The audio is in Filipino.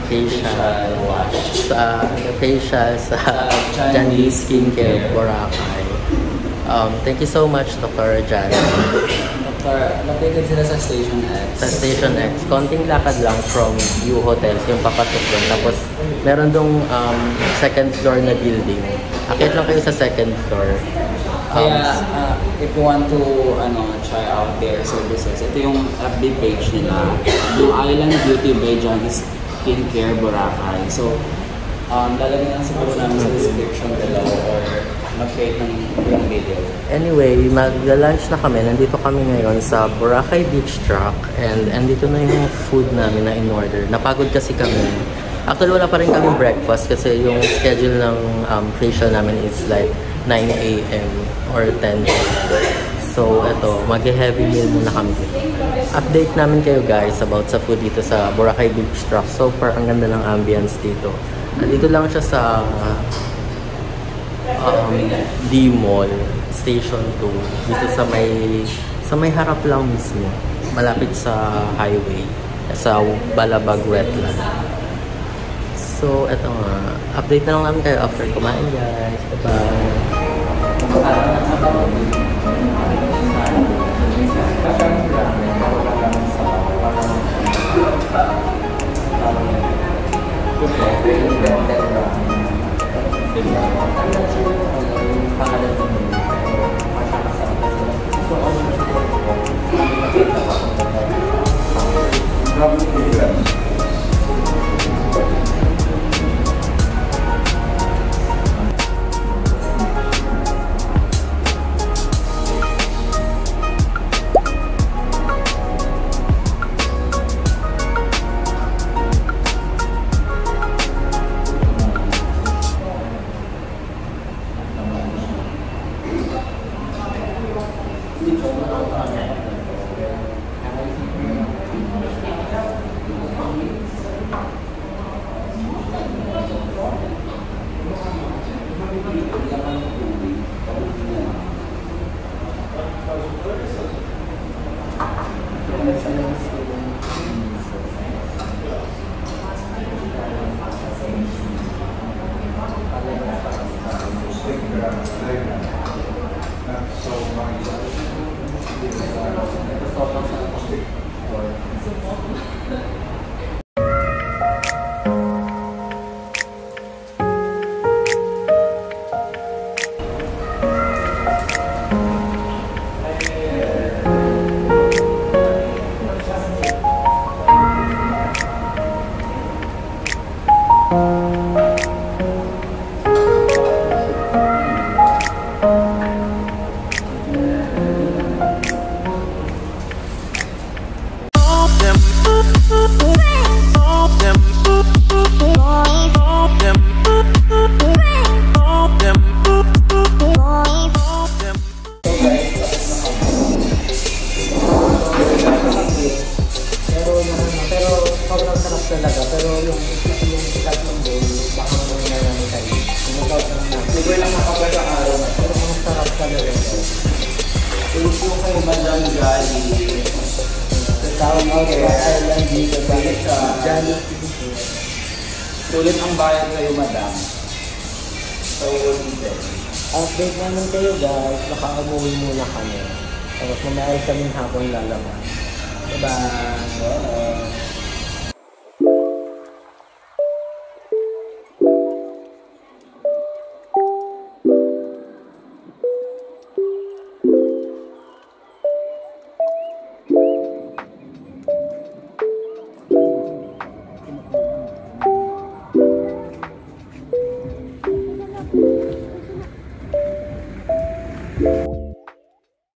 facial wash. Facial sa Jandy Skincare Boracay. Thank you so much, Dr. Jan. Located sila sa Station X. Sa Station X. Konting lakad lang from U Hotels, yung papasok doon. Tapos, meron dong second floor na building. Akit lang kayo sa second floor. Kaya, if you want to try out their services, ito yung FB page nila. Blue Island Beauty by Jandy Skincare Boracay. So, lalagyan lang siguro namin sa description below or mag-create ng video. Anyway, mag-lunch na kami. Nandito kami ngayon sa Boracay Beach Truck and andito na yung food namin na in-order. Napagod kasi kami. Actually, wala pa rin kami breakfast kasi yung schedule ng facial namin is like 9 AM or 10 AM. So, eto, mag-heavy meal muna kami. Update namin kayo guys about sa food dito sa Boracay Beach Truck. So far, ang ganda ng ambience dito. Nandito lang siya sa D-Mall, Station 2. Dito sa may harap lang mismo. Malapit sa highway. Sa Balabag Wetland. So, eto nga. Update na lang namin kayo after kumain guys. Bye-bye! Sulit ang bayad kayo, madam. So, update namin kayo guys. Naka-umuwi muna kami. Tapos mamaya kaming hapon lalabas. Bye-bye! Bye.